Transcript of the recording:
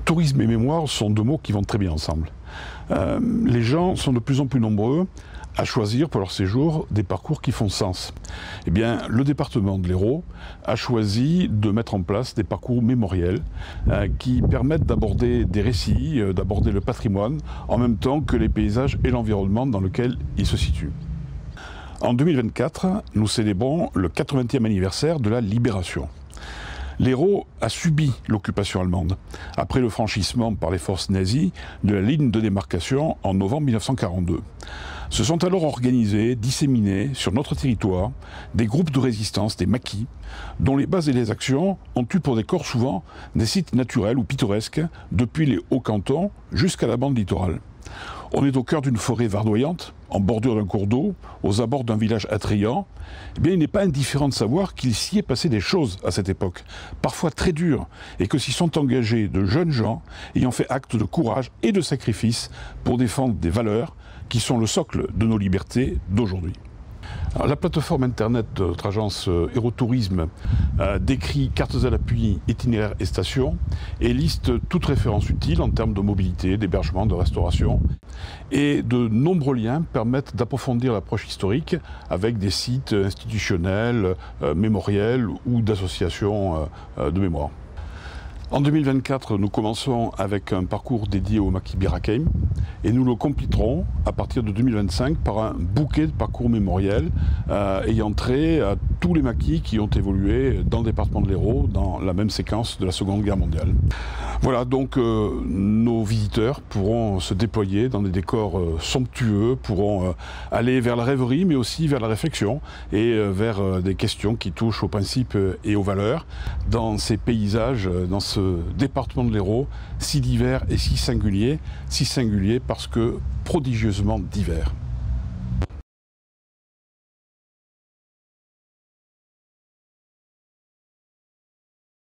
Tourisme et mémoire sont deux mots qui vont très bien ensemble. Les gens sont de plus en plus nombreux à choisir pour leur séjour des parcours qui font sens. Eh bien, le département de l'Hérault a choisi de mettre en place des parcours mémoriels qui permettent d'aborder des récits, d'aborder le patrimoine, en même temps que les paysages et l'environnement dans lequel ils se situent. En 2024, nous célébrons le 80e anniversaire de la Libération. L'Hérault a subi l'occupation allemande, après le franchissement par les forces nazies de la ligne de démarcation en novembre 1942. Se sont alors organisés, disséminés sur notre territoire, des groupes de résistance, des maquis, dont les bases et les actions ont eu pour décor souvent des sites naturels ou pittoresques, depuis les Hauts-Cantons jusqu'à la bande littorale. On est au cœur d'une forêt verdoyante, en bordure d'un cours d'eau, aux abords d'un village attrayant. Eh bien, il n'est pas indifférent de savoir qu'il s'y est passé des choses à cette époque, parfois très dures, et que s'y sont engagés de jeunes gens ayant fait acte de courage et de sacrifice pour défendre des valeurs qui sont le socle de nos libertés d'aujourd'hui. La plateforme internet de notre agence Hérault-Tourisme décrit cartes à l'appui, itinéraires et stations et liste toute référence utile en termes de mobilité, d'hébergement, de restauration. Et de nombreux liens permettent d'approfondir l'approche historique avec des sites institutionnels, mémoriels ou d'associations de mémoire. En 2024, nous commençons avec un parcours dédié au maquis Bir Hakeim et nous le compléterons à partir de 2025 par un bouquet de parcours mémoriels ayant trait à tous les maquis qui ont évolué dans le département de l'Hérault dans la même séquence de la Seconde Guerre mondiale. Voilà, donc nos visiteurs pourront se déployer dans des décors somptueux, pourront aller vers la rêverie mais aussi vers la réflexion et vers des questions qui touchent aux principes et aux valeurs dans ces paysages, dans ce département de l'Hérault, si divers et si singulier parce que prodigieusement divers.